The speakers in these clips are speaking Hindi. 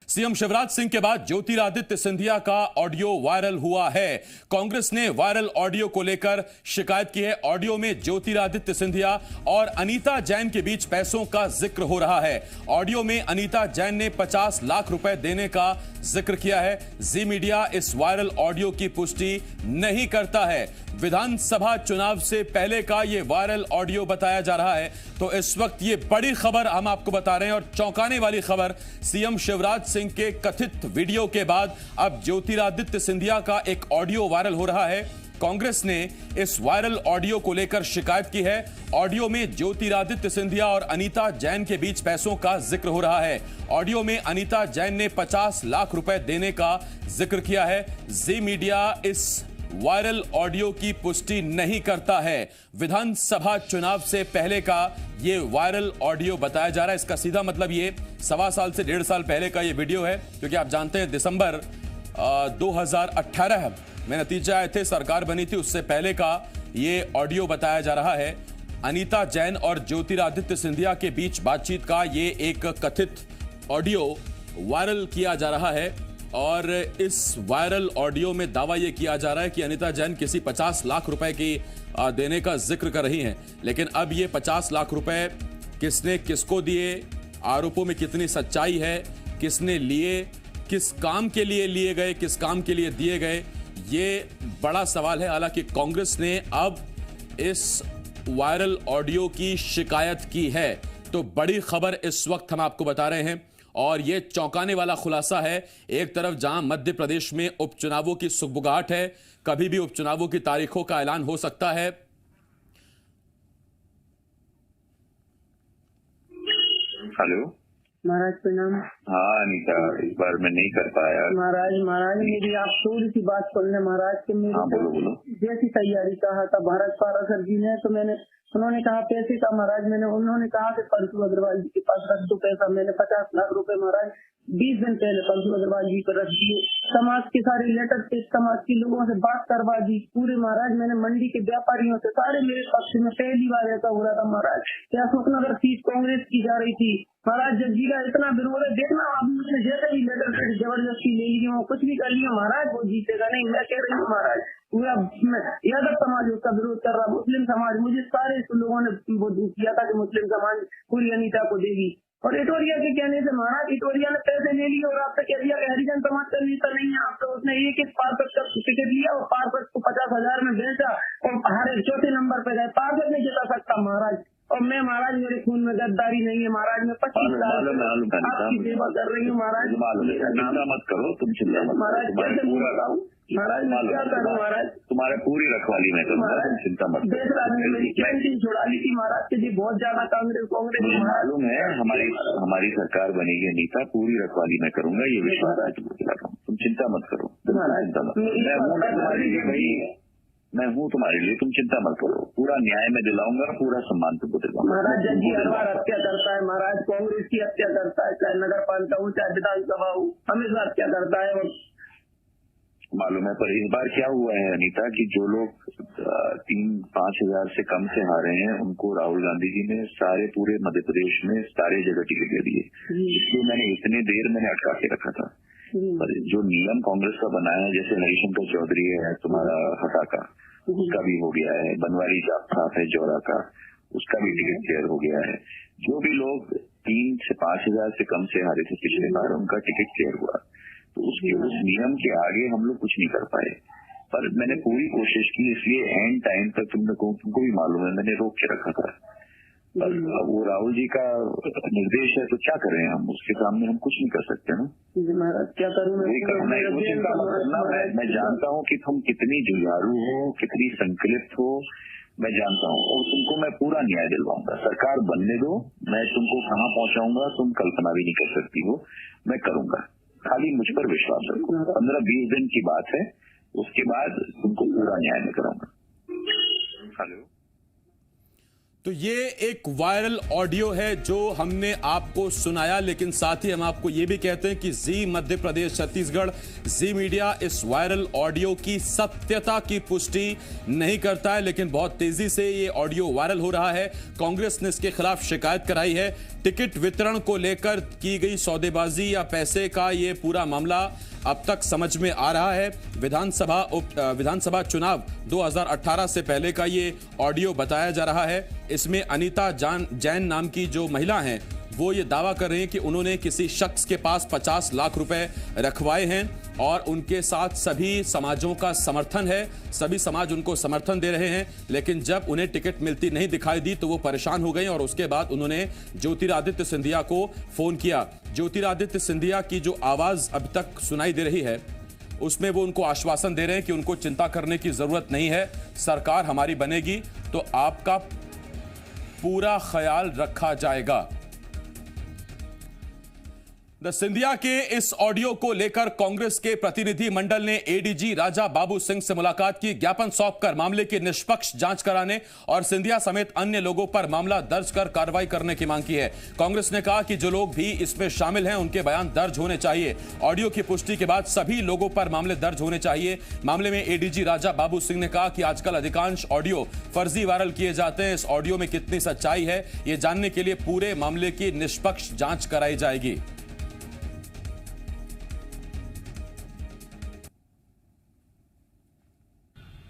सीएम शिवराज सिंह के बाद ज्योतिरादित्य सिंधिया का ऑडियो वायरल हुआ है। कांग्रेस ने वायरल ऑडियो को लेकर शिकायत की है। ऑडियो में ज्योतिरादित्य सिंधिया और अनीता जैन के बीच पैसों का जिक्र हो रहा है। ऑडियो में अनीता जैन ने 50 लाख रुपए देने का जिक्र किया है। जी मीडिया इस वायरल ऑडियो की पुष्टि नहीं करता है। विधानसभा चुनाव से पहले का यह वायरल ऑडियो बताया जा रहा है। तो इस वक्त ये बड़ी खबर हम आपको बता रहे हैं और चौंकाने वाली खबर, सीएम शिवराज सिंह के कथित वीडियो के बाद अब ज्योतिरादित्य सिंधिया का एक ऑडियो वायरल हो रहा है। कांग्रेस ने इस वायरल ऑडियो को लेकर शिकायत की है। ऑडियो में ज्योतिरादित्य सिंधिया और अनीता जैन के बीच पैसों का जिक्र हो रहा है। ऑडियो में अनीता जैन ने 50 लाख रुपए देने का जिक्र किया है। जी मीडिया इस वायरल ऑडियो की पुष्टि नहीं करता है। विधानसभा चुनाव से पहले का यह वायरल ऑडियो बताया जा रहा है। इसका सीधा मतलब ये 1.25 साल से 1.5 साल पहले का ये वीडियो है, क्योंकि आप जानते हैं दिसंबर 2018 में नतीजे आए थे, सरकार बनी थी, उससे पहले का ये ऑडियो बताया जा रहा है। अनीता जैन और ज्योतिरादित्य सिंधिया के बीच बातचीत का ये एक कथित ऑडियो वायरल किया जा रहा है और इस वायरल ऑडियो में दावा यह किया जा रहा है कि अनीता जैन किसी 50 लाख रुपए की देने का जिक्र कर रही हैं। लेकिन अब ये 50 लाख रुपए किसने किसको दिए, आरोपों में कितनी सच्चाई है, किसने लिए, किस काम के लिए लिए गए, किस काम के लिए दिए गए, ये बड़ा सवाल है। हालांकि कांग्रेस ने अब इस वायरल ऑडियो की शिकायत की है। तो बड़ी खबर इस वक्त हम आपको बता रहे हैं और यह चौंकाने वाला खुलासा है। एक तरफ जहां मध्य प्रदेश में उपचुनावों की सुगबुगाहट है, कभी भी उपचुनावों की तारीखों का ऐलान हो सकता है। हेलो महाराज प्रणाम। हाँ अनीता, इस बार मैं नहीं कर पाया। महाराज मेरी आप थोड़ी सी बात सुन ले महाराज के। मेरी बोलो। जैसी तैयारी कहा था भारत पारासर जी ने, तो उन्होंने कहा पैसे का महाराज, उन्होंने कहा कि परसू अग्रवाल जी के पास रख दो पैसा। मैंने 50 लाख रुपए महाराज 20 दिन पहले परसू अग्रवाल जी को रख दिए। समाज के सारे लेटर पे समाज के लोगों से बात करवा दी पूरे महाराज। मैंने मंडी के व्यापारियों से सारे मेरे पक्ष में पहली बार ऐसा हो रहा था महाराज। क्या अशोकनगर सीट कांग्रेस की जा रही थी महाराज। जब जी का इतना विरोध है, देखना आप मुझसे जैसे ही लेटर पे जबरदस्ती ले लिया, कुछ भी कर लिया महाराज, वो जीतेगा नहीं। मैं कह रही हूँ महाराज, पूरा यादव समाज उसका विरोध कर रहा, मुस्लिम समाज, मुझे सारे लोगों ने वो किया था कि मुस्लिम समाज पूरी अनीता को देगी। और इटोरिया के कहने से महाराज, इटोरिया ने पैसे ले लिए और आपसे कह दिया कि हरिजन समाज का नेता नहीं है। आप तो उसने एक पार्षद का टिकट लिया और पार्षद को 50,000 में बेचा और हर चौथे नंबर पे गए। पार्षद नहीं जिता सकता महाराज। और मैं महाराज, मेरे खून में गद्दारी नहीं है महाराज। मैं 25 साल आपकी सेवा कर रही हूँ महाराज। चिंता मत करो, तुम चिंता मत महाराज। कैसे पूरा बताऊँ महाराज, मैं क्या करूँ महाराज। तुम्हारे पूरी रखवाली में करूँगा, तुम चिंता मत करो। देश राज ने मेरी कैंटीन छुड़ा ली थी महाराज के लिए, बहुत ज्यादा कांग्रेस मालूम है। हमारी सरकार बनेगी अनीता, पूरी रखवाली में करूँगा, ये विश्वास है तुमको दिला रहा हूँ। तुम चिंता मत करो, चिंता मत करो। मैं हूँ तुम्हारे लिए, तुम चिंता मत करो। पूरा न्याय में दिलाऊंगा, पूरा सम्मान तुमको दिलाऊंगा। महाराज जज हर बार हत्या करता है महाराज, कांग्रेस की हत्या करता है, चाहे नगर पालिका हो चाहे विधानसभा हो, हमेशा हत्या करता है। मालूम है, पर इस बार क्या हुआ है अनीता कि जो लोग 3-5 हजार से कम से हारे हैं, उनको राहुल गांधी जी ने सारे पूरे मध्य प्रदेश में सारे जगह टिकट दे दिए। इसलिए मैंने इतने देर मैंने अटका के रखा था। पर जो नियम कांग्रेस का बनाया है, जैसे हरिशंकर चौधरी है तुम्हारा हटा का, उसका भी हो गया है। बनवारी जाफराफ है जौरा का, उसका भी टिकट क्लियर हो गया है। जो भी लोग 3 से 5 हजार से कम से हारे थे पिछले बार, उनका टिकट क्लियर हुआ। तो उस नियम के आगे हम लोग कुछ नहीं कर पाए। पर मैंने पूरी कोशिश की, इसलिए एंड टाइम तक तुमको भी मालूम है मैंने रोक के रखा था। पर वो राहुल जी का निर्देश है, तो क्या करें हम, उसके सामने हम कुछ नहीं कर सकते ना महाराज। क्या करूँ मैं जानता हूँ कि तुम कितनी जुझारू हो, कितनी संकलित हो, मैं जानता हूँ। और तुमको मैं पूरा न्याय दिलवाऊंगा। सरकार बनने दो, मैं तुमको कहाँ पहुँचाऊंगा तुम कल्पना भी नहीं कर सकती हो। मैं करूंगा, खाली मुझ पर विश्वास रखो। 15-20 दिन की बात है, उसके बाद तुमको पूरा न्याय में कराऊंगा। हेलो। तो ये एक वायरल ऑडियो है जो हमने आपको सुनाया, लेकिन साथ ही हम आपको ये भी कहते हैं कि जी मध्य प्रदेश छत्तीसगढ़, जी मीडिया इस वायरल ऑडियो की सत्यता की पुष्टि नहीं करता है, लेकिन बहुत तेजी से ये ऑडियो वायरल हो रहा है। कांग्रेस ने इसके खिलाफ शिकायत कराई है। टिकट वितरण को लेकर की गई सौदेबाजी या पैसे का ये पूरा मामला अब तक समझ में आ रहा है। विधानसभा चुनाव 2018 से पहले का ये ऑडियो बताया जा रहा है। इसमें अनीता जैन नाम की जो महिला हैं वो ये दावा कर रही हैं कि उन्होंने किसी शख्स के पास 50 लाख रुपए रखवाए हैं और उनके साथ सभी समाजों का समर्थन है, सभी समाज उनको समर्थन दे रहे हैं। लेकिन जब उन्हें टिकट मिलती नहीं दिखाई दी तो वो परेशान हो गई और उसके बाद उन्होंने ज्योतिरादित्य सिंधिया को फोन किया। ज्योतिरादित्य सिंधिया की जो आवाज अब तक सुनाई दे रही है उसमें वो उनको आश्वासन दे रहे हैं कि उनको चिंता करने की जरूरत नहीं है, सरकार हमारी बनेगी तो आपका पूरा ख्याल रखा जाएगा। द सिंधिया के इस ऑडियो को लेकर कांग्रेस के प्रतिनिधि मंडल ने एडीजी राजा बाबू सिंह से मुलाकात की। ज्ञापन सौंपकर मामले की निष्पक्ष जांच कराने और सिंधिया समेत अन्य लोगों पर मामला दर्ज कर कार्रवाई करने की मांग की है। कांग्रेस ने कहा कि जो लोग भी इसमें शामिल हैं उनके बयान दर्ज होने चाहिए। ऑडियो की पुष्टि के बाद सभी लोगों पर मामले दर्ज होने चाहिए। मामले में एडीजी राजा बाबू सिंह ने कहा कि आजकल अधिकांश ऑडियो फर्जी वायरल किए जाते हैं। इस ऑडियो में कितनी सच्चाई है ये जानने के लिए पूरे मामले की निष्पक्ष जांच कराई जाएगी।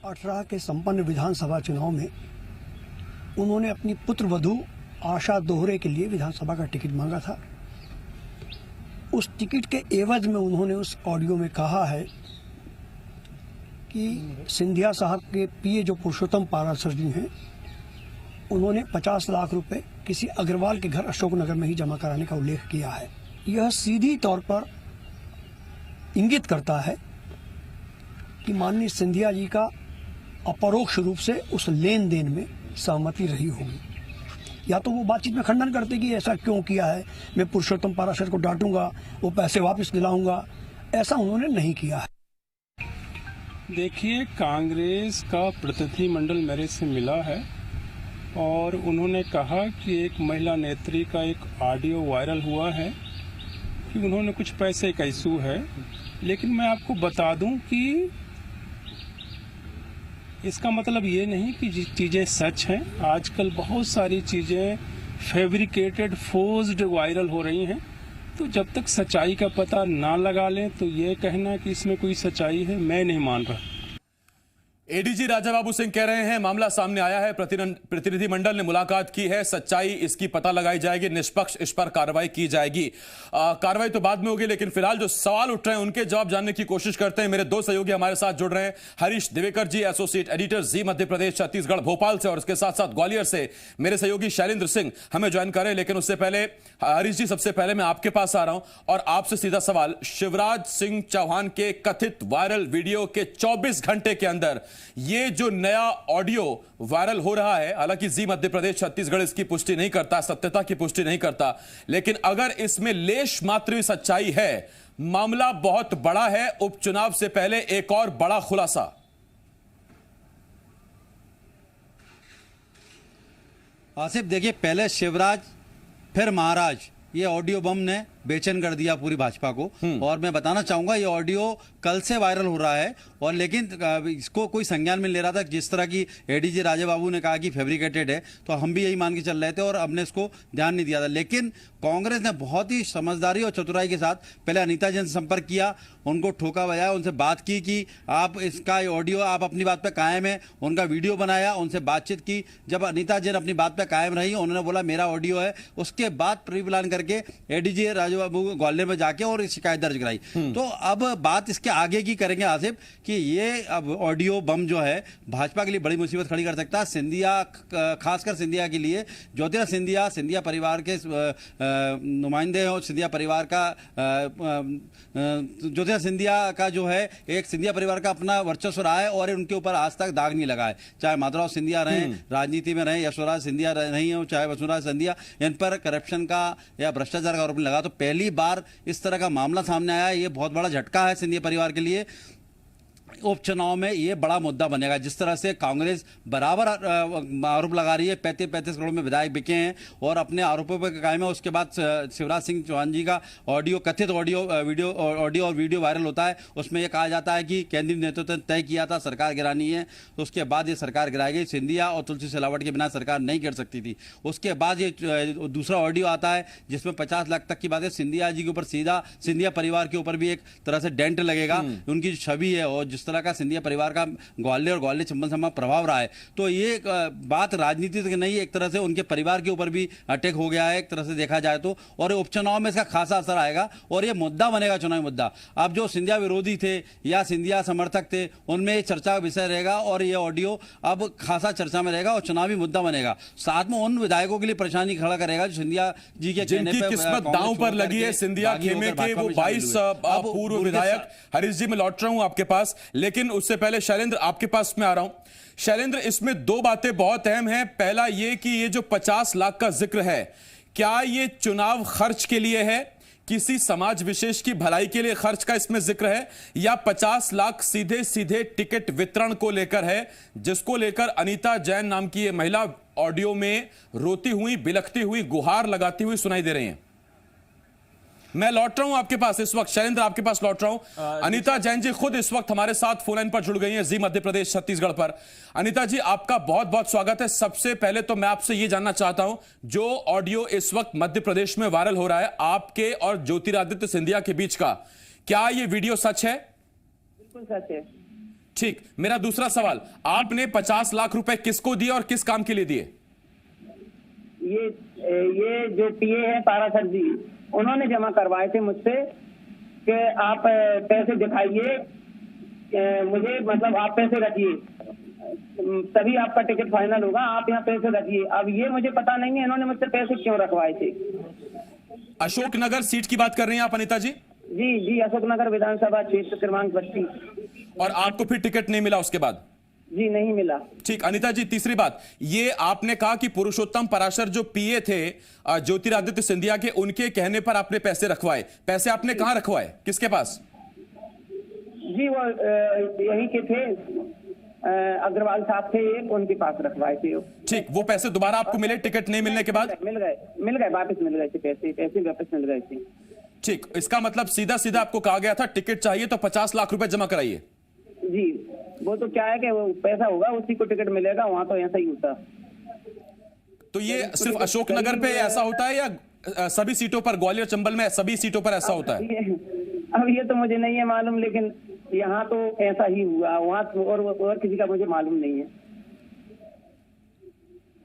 अठारह के संपन्न विधानसभा चुनाव में उन्होंने अपनी पुत्र वधू आशा दोहरे के लिए विधानसभा का टिकट मांगा था। उस टिकट के एवज में उन्होंने उस ऑडियो में कहा है कि सिंधिया साहब के पीए जो पुरुषोत्तम पाराशर जी हैं उन्होंने 50 लाख रुपए किसी अग्रवाल के घर अशोकनगर में ही जमा कराने का उल्लेख किया है। यह सीधी तौर पर इंगित करता है कि माननीय सिंधिया जी का अपरोक्ष रूप से उस लेन देन में सहमति रही होगी। या तो वो बातचीत में खंडन करते कि ऐसा क्यों किया है, मैं पुरुषोत्तम पाराशर को डांटूंगा, वो पैसे वापस दिलाऊंगा, ऐसा उन्होंने नहीं किया है। देखिए, कांग्रेस का प्रतिनिधि मंडल मेरे से मिला है और उन्होंने कहा कि एक महिला नेत्री का एक ऑडियो वायरल हुआ है कि उन्होंने कुछ पैसे का इशू है। लेकिन मैं आपको बता दूं कि इसका मतलब ये नहीं कि चीज़ें सच हैं। आजकल बहुत सारी चीज़ें फैब्रिकेटेड, फोर्स्ड वायरल हो रही हैं। तो जब तक सच्चाई का पता ना लगा लें तो ये कहना कि इसमें कोई सच्चाई है, मैं नहीं मान रहा। एडीजी राजा बाबू सिंह कह रहे हैं मामला सामने आया है, प्रतिनिधि मंडल ने मुलाकात की है, सच्चाई इसकी पता लगाई जाएगी, निष्पक्ष इस पर कार्रवाई की जाएगी। कार्रवाई तो बाद में होगी, लेकिन फिलहाल जो सवाल उठ रहे हैं उनके जवाब जानने की कोशिश करते हैं। मेरे दो सहयोगी हमारे साथ जुड़ रहे हैं। हरीश दिवेकर जी, एसोसिएट एडिटर, जी मध्य प्रदेश छत्तीसगढ़ भोपाल से, और उसके साथ साथ ग्वालियर से मेरे सहयोगी शैलेंद्र सिंह हमें ज्वाइन करें। लेकिन उससे पहले हरीश जी, सबसे पहले मैं आपके पास आ रहा हूं और आपसे सीधा सवाल, शिवराज सिंह चौहान के कथित वायरल वीडियो के 24 घंटे के अंदर ये जो नया ऑडियो वायरल हो रहा है, हालांकि जी मध्य प्रदेश छत्तीसगढ़ इसकी पुष्टि नहीं करता, सत्यता की पुष्टि नहीं करता, लेकिन अगर इसमें लेश मात्र सच्चाई है, मामला बहुत बड़ा है। उपचुनाव से पहले एक और बड़ा खुलासा। आसिफ, देखिए, पहले शिवराज फिर महाराज, ये ऑडियो बम ने बेचैन कर दिया पूरी भाजपा को। और मैं बताना चाहूंगा ये ऑडियो कल से वायरल हो रहा है और लेकिन इसको कोई संज्ञान में ले रहा था। जिस तरह की एडीजी राजा बाबू ने कहा कि फैब्रिकेटेड है, तो हम भी यही मान के चल रहे थे और हमने इसको ध्यान नहीं दिया था। लेकिन कांग्रेस ने बहुत ही समझदारी और चतुराई के साथ पहले अनीता जैन से संपर्क किया, उनको ठोका बजाया, उनसे बात की कि आप इसका ऑडियो, आप अपनी बात पर कायम है, उनका वीडियो बनाया, उनसे बातचीत की। जब अनीता जैन अपनी बात पर कायम रही, उन्होंने बोला मेरा ऑडियो है, उसके बाद प्री प्लान करके एडीजी राजा बाबू ग्वालियर में जाके और शिकायत दर्ज कराई। तो अब बात इसके आगे की करेंगे आसिफ कि ये अब ऑडियो बम जो है भाजपा के लिए बड़ी मुसीबत खड़ी कर सकता है। सिंधिया, खासकर सिंधिया के लिए, ज्योतिरादित्य सिंधिया परिवार के नुमाइंदे हैं और सिंधिया परिवार का, ज्योतिरादित्य सिंधिया का जो है एक सिंधिया परिवार का अपना वर्चस्व रहा है और उनके ऊपर आज तक दाग नहीं लगा है। चाहे माधवराव सिंधिया रहे राजनीति में रहे, यशवराज सिंधिया नहीं हो, चाहे वसुंधरा सिंधिया, इन पर करप्शन का या भ्रष्टाचार का आरोप लगा। तो पहली बार इस तरह का मामला सामने आया, ये बहुत बड़ा झटका है सिंधिया परिवार के लिए। उपचुनाव में ये बड़ा मुद्दा बनेगा। जिस तरह से कांग्रेस बराबर आरोप लगा रही है 35-35 करोड़ में विधायक बिके हैं और अपने आरोपों पर कायम है। उसके बाद शिवराज सिंह चौहान जी का कथित ऑडियो और वीडियो वायरल होता है। उसमें यह कहा जाता है कि केंद्रीय नेतृत्व ने तय किया था सरकार गिरानी है, तो उसके बाद ये सरकार गिराई गई। सिंधिया और तुलसी सिलावट के बिना सरकार नहीं गिर सकती थी। उसके बाद ये दूसरा ऑडियो आता है जिसमें 50 लाख तक की बात है। सिंधिया जी के ऊपर सीधा सिंधिया परिवार के ऊपर भी एक तरह से डेंट लगेगा। उनकी जो छवि है और जिस तरह का सिंधिया परिवार का ग्वालियर चंबल संभाग प्रभाव रहा है, तो ये बात राजनीति तक नहीं, एक तरह से उनके परिवार के ऊपर भी अटैक हो गया है एक तरह से देखा जाए तो। और उपचुनाव में इसका खासा असर आएगा और ये मुद्दा बनेगा, चुनावी मुद्दा। अब जो सिंधिया विरोधी थे या सिंधिया समर्थक थे उनमें चर्चा का विषय रहेगा और ये ऑडियो अब खासा चर्चा में रहेगा और चुनावी मुद्दा बनेगा। साथ में उन विधायकों के लिए परेशानी खड़ा करेगा जो सिंधिया जी के जिनकी किस्मत दांव पर लगी है, सिंधिया खेमे के वो 22 पूर्व विधायक। हरीश जी मैं लौट रहा हूं आपके पास, लेकिन उससे पहले शैलेंद्र आपके पास में आ रहा हूं। शैलेंद्र, इसमें दो बातें बहुत अहम हैं। पहला ये कि ये जो 50 लाख का जिक्र है, क्या ये चुनाव खर्च के लिए है, किसी समाज विशेष की भलाई के लिए खर्च का इसमें जिक्र है, या 50 लाख सीधे सीधे टिकट वितरण को लेकर है, जिसको लेकर अनीता जैन नाम की ये महिला ऑडियो में रोती हुई, बिलखती हुई, गुहार लगाती हुई सुनाई दे रही हैं? मैं लौट रहा हूं आपके पास इस वक्त, शैलेंद्र आपके पास लौट रहा हूं। अनीता जैन जी खुद इस वक्त हमारे साथ फोन लाइन पर जुड़ गई हैं जी मध्य प्रदेश छत्तीसगढ़ पर। अनीता जी आपका बहुत बहुत स्वागत है। सबसे पहले तो मैं आपसे ये जानना चाहता हूं, जो ऑडियो इस वक्त मध्य प्रदेश में वायरल हो रहा है आपके और ज्योतिरादित्य सिंधिया के बीच का, क्या ये वीडियो सच है? बिल्कुल सच है। ठीक, मेरा दूसरा सवाल, आपने 50 लाख रुपए किसको दिए और किस काम के लिए दिए? ये जो पीए है पारासर जी, उन्होंने जमा करवाए थे मुझसे कि आप पैसे दिखाइए मुझे, मतलब आप पैसे रखिए तभी आपका टिकट फाइनल होगा, आप यहाँ पैसे रखिए। अब ये मुझे पता नहीं है इन्होंने मुझसे पैसे क्यों रखवाए थे। अशोकनगर सीट की बात कर रही हैं आप अनीता जी? जी, अशोकनगर विधानसभा क्षेत्र क्रमांक 32। और आपको फिर टिकट नहीं मिला उसके बाद? जी नहीं मिला। ठीक, अनीता जी तीसरी बात, ये आपने कहा कि पुरुषोत्तम पराशर जो पीए थे ज्योतिरादित्य सिंधिया के, उनके कहने पर आपने पैसे रखवाए। पैसे आपने कहां रखवाए, किसके पास? जी वो यहीं के थे, अग्रवाल साहब थे एक, उनके पास रखवाए थे। ठीक, वो पैसे दोबारा आपको मिले टिकट नहीं मिलने के बाद? मिल गए, वापस मिल गए थे पैसे वापस मिल गए थे। ठीक, इसका मतलब सीधा सीधा आपको कहा गया था टिकट चाहिए तो 50 लाख रुपए जमा कराइए। जी, वो तो क्या है कि वो पैसा होगा उसी को टिकट मिलेगा, वहां तो ऐसा ही होता। तो ये सिर्फ अशोकनगर पे ऐसा होता है या सभी सीटों पर, ग्वालियर चंबल में सभी सीटों पर ऐसा होता है? अब ये तो मुझे नहीं है मालूम, लेकिन यहाँ तो ऐसा ही हुआ, वहाँ और किसी का मुझे मालूम नहीं है।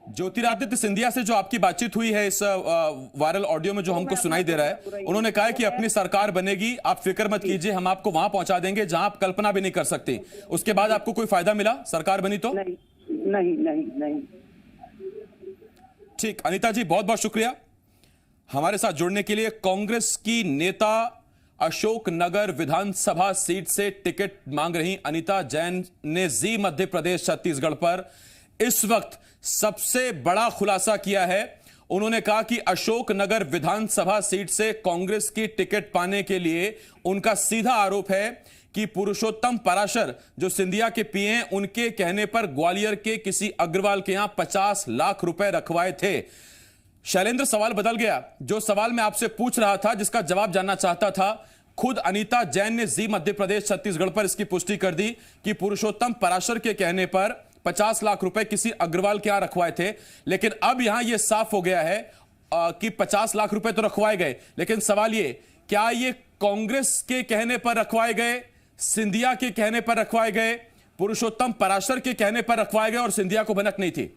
ज्योतिरादित्य सिंधिया से जो आपकी बातचीत हुई है इस वायरल ऑडियो में जो हमको सुनाई दे रहा है, उन्होंने कहा है कि अपनी सरकार बनेगी, आप फिक्र मत कीजिए, हम आपको वहां पहुंचा देंगे जहां आप कल्पना भी नहीं कर सकते। उसके बाद आपको कोई फायदा मिला सरकार बनी तो? नहीं। ठीक, अनीता जी बहुत बहुत शुक्रिया हमारे साथ जुड़ने के लिए। कांग्रेस की नेता अशोकनगर विधानसभा सीट से टिकट मांग रही अनीता जैन ने जी मध्य प्रदेश छत्तीसगढ़ पर इस वक्त सबसे बड़ा खुलासा किया है। उन्होंने कहा कि अशोकनगर विधानसभा सीट से कांग्रेस की टिकट पाने के लिए उनका सीधा आरोप है कि पुरुषोत्तम पराशर जो सिंधिया के पीए हैं, उनके कहने पर ग्वालियर के किसी अग्रवाल के यहां 50 लाख रुपए रखवाए थे। शैलेंद्र, सवाल बदल गया। जो सवाल मैं आपसे पूछ रहा था, जिसका जवाब जानना चाहता था, खुद अनीता जैन ने जी मध्य प्रदेश छत्तीसगढ़ पर इसकी पुष्टि कर दी कि पुरुषोत्तम पराशर के कहने पर 50 लाख रुपए किसी अग्रवाल के यहां रखवाए थे। लेकिन अब यहां यह साफ हो गया है कि 50 लाख रुपए तो रखवाए गए, लेकिन सवाल ये, क्या ये कांग्रेस के कहने पर रखवाए गए, सिंधिया के कहने पर रखवाए गए, पुरुषोत्तम पराशर के कहने पर रखवाए गए और सिंधिया को भनक नहीं थी?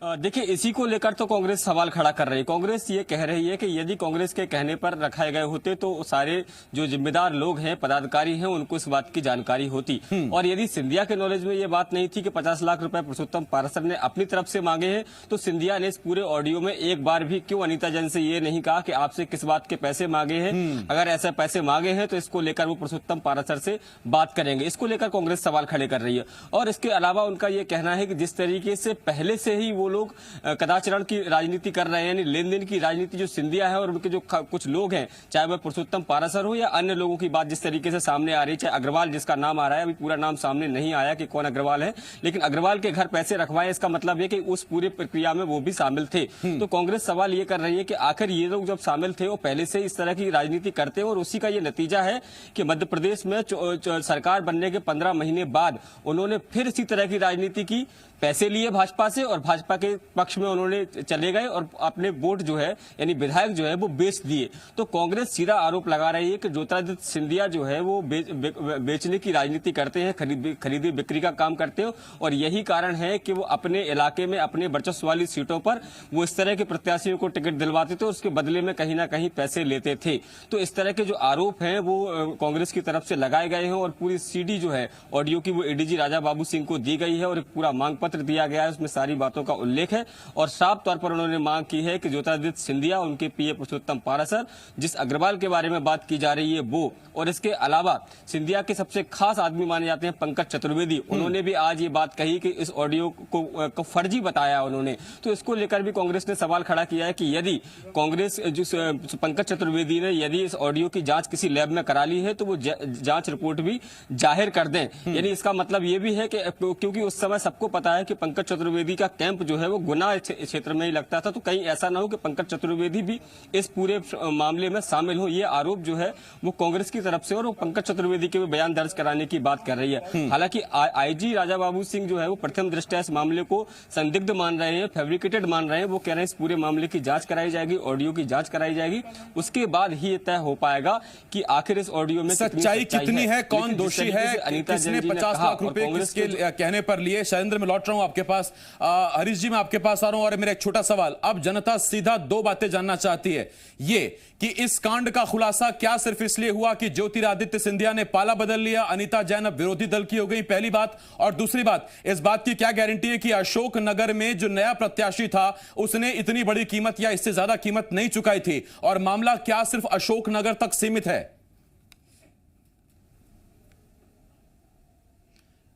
देखिए, इसी को लेकर तो कांग्रेस सवाल खड़ा कर रही है। कांग्रेस ये कह रही है कि यदि कांग्रेस के कहने पर रखाए गए होते तो सारे जो जिम्मेदार लोग हैं, पदाधिकारी हैं, उनको इस बात की जानकारी होती। और यदि सिंधिया के नॉलेज में ये बात नहीं थी कि 50 लाख रुपए पुरुषोत्तम पराशर ने अपनी तरफ से मांगे हैं, तो सिंधिया ने इस पूरे ऑडियो में एक बार भी क्यों अनीता जैन से ये नहीं कहा कि आपसे किस बात के पैसे मांगे हैं? अगर ऐसे पैसे मांगे हैं तो इसको लेकर वो पुरुषोत्तम पराशर से बात करेंगे। इसको लेकर कांग्रेस सवाल खड़े कर रही है। और इसके अलावा उनका ये कहना है कि जिस तरीके से पहले से ही वो लोग कदाचारण की राजनीति कर रहे हैं, यानी लेन देन की राजनीति जो सिंधिया है और उनके जो कुछ लोग हैं, चाहे वह पुरुषोत्तम पारासर हो या अन्य लोगों की बात जिस तरीके से सामने आ रही है, चाहे अग्रवाल जिसका नाम आ रहा है, अभी पूरा नाम सामने नहीं आया कि कौन अग्रवाल है, लेकिन अग्रवाल के घर पैसे रखवाए, इसका मतलब है कि उस पूरी प्रक्रिया में वो भी शामिल थे। तो कांग्रेस सवाल ये कर रही है कि आखिर ये लोग जब शामिल थे वो पहले से इस तरह की राजनीति करते हैं और उसी का ये नतीजा है कि मध्य प्रदेश में सरकार बनने के 15 महीने बाद उन्होंने फिर इसी तरह की राजनीति की, पैसे लिए भाजपा से और भाजपा के पक्ष में उन्होंने चले गए और अपने वोट जो है यानी विधायक जो है वो बेच दिए। तो कांग्रेस सीधा आरोप लगा रही है कि ज्योतिरादित्य सिंधिया जो है वो बेचने की राजनीति करते हैं, खरीदी बिक्री का काम करते हो और यही कारण है कि वो अपने इलाके में अपने वर्चस्व वाली सीटों पर वो इस तरह के प्रत्याशियों को टिकट दिलवाते थे और उसके बदले में कहीं ना कहीं पैसे लेते थे। तो इस तरह के जो आरोप हैं वो कांग्रेस की तरफ से लगाए गए हैं और पूरी सीडी जो है ऑडियो की वो एडीजी राजा बाबू सिंह को दी गई है और एक पूरा मांग पत्र दिया गया है, उसमें सारी बातों का उल्लेख है और साफ तौर पर उन्होंने मांग की है कि ज्योतिरादित्य सिंधिया, उनके पीए पुरुषोत्तम पारासर, जिस अग्रवाल के बारे में बात की जा रही है वो, और इसके अलावा सिंधिया के सबसे खास आदमी माने जाते हैं पंकज चतुर्वेदी, उन्होंने भी आज ये बात कही कि इस ऑडियो को फर्जी बताया उन्होंने। तो इसको लेकर भी कांग्रेस ने सवाल खड़ा किया है कि यदि कांग्रेस पंकज चतुर्वेदी ने यदि इस ऑडियो की जांच किसी लैब में करा ली है तो वो जांच रिपोर्ट भी जाहिर कर दें। यानी इसका मतलब ये भी है कि क्योंकि उस समय सबको पता है कि पंकज चतुर्वेदी का कैंप जो है वो गुना क्षेत्र में ही लगता था, तो कहीं ऐसा ना हो कि पंकज चतुर्वेदी भी इस पूरे मामले में शामिल हो। ये आरोप जो है वो कांग्रेस की तरफ से और वो पंकज चतुर्वेदी के भी बयान दर्ज कराने की बात कर रही है। हालांकि आईजी राजा बाबू सिंह जो है वो प्रथम दृष्टया इस मामले को संदिग्ध मान रहे हैं, फैब्रिकेटेड मान रहे हैं। वो कह रहे हैं इस पूरे मामले की जांच कराई जाएगी, ऑडियो की जांच कराई जाएगी, उसके बाद ही तय हो पाएगा कि आखिर इस ऑडियो में सच्चाई कितनी है, कौन दोषी है, किसने 50 लाख रुपए किसके कहने पर लिए। शैलेंद्र, मैं लौट रहा हूं आपके पास। हरीश जी, मैं आपके पास आ रहा हूं और मेरा एक छोटा सवाल। अब जनता सीधा दो बातें जानना चाहती है, ये कि इस कांड का खुलासा क्या सिर्फ इसलिए हुआ कि ज्योतिरादित्य सिंधिया ने पाला बदल लिया, अनीता जैन अब विरोधी दल की हो गई, पहली बात, और दूसरी बात, इस बात की क्या गारंटी है कि अशोकनगर में जो नया प्रत्याशी था उसने इतनी बड़ी कीमत या इससे ज्यादा कीमत नहीं चुकाई थी, और मामला क्या सिर्फ अशोकनगर तक सीमित है?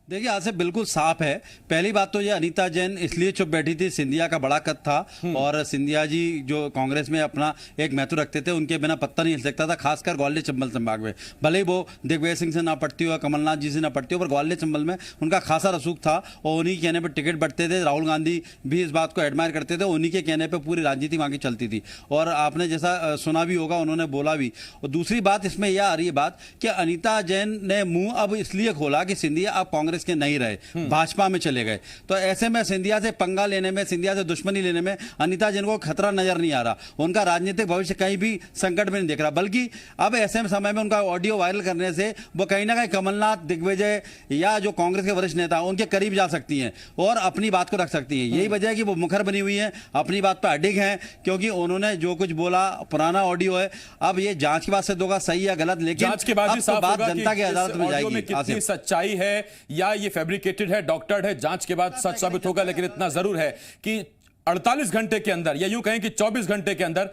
देखिए, आज से बिल्कुल साफ है। पहली बात तो ये, अनीता जैन इसलिए चुप बैठी थी, सिंधिया का बड़ा कद था और सिंधिया जी जो कांग्रेस में अपना एक महत्व रखते थे, उनके बिना पत्ता नहीं हिल सकता था, खासकर ग्वालियर चंबल संभाग में। भले ही वो दिग्विजय सिंह से ना पड़ती हो, कमलनाथ जी से ना पड़ती हो, पर ग्वालियर चंबल में उनका खासा रसूख था और उन्हीं के कहने पर टिकट बढ़ते थे। राहुल गांधी भी इस बात को एडमायर करते थे, उन्हीं के कहने पर पूरी राजनीति वहाँ की चलती थी और आपने जैसा सुना भी होगा, उन्होंने बोला भी। और दूसरी बात इसमें यह आ रही है बात कि अनीता जैन ने मुंह अब इसलिए खोला कि सिंधिया अब कांग्रेस के नहीं रहे, भाजपा में चले गए। तो ऐसे में सिंधिया से पंगा लेने में, सिंधिया से दुश्मनी लेने में अनीता जैन को खतरा नजर नहीं आ रहा, उनका राजनीतिक भविष्य कहीं भी संकट में नहीं दिख रहा। बल्कि अब ऐसे समय में उनका ऑडियो वायरल करने से वो कहीं ना कहीं कमलनाथ, दिग्विजय या जो कांग्रेस के वरिष्ठ नेता उनके करीब जा सकती हैं और अपनी बात को रख सकती हैं। यही वजह है कि वो मुखर बनी हुई है, अपनी बात पर अडिग हैं, क्योंकि उन्होंने जो कुछ बोला पुराना ऑडियो है। अब ये जांच के बाद से होगा सही या गलत, लेकिन जांच के बाद तो बात जनता की अदालत में जाएगी। कितनी सच्चाई है या ये फैब्रिकेटेड है, डॉक्टर्ड है, जांच के बाद सच साबित होगा। लेकिन इतना जरूर है कि 48 घंटे के अंदर या यूं कहें कि 24 घंटे के अंदर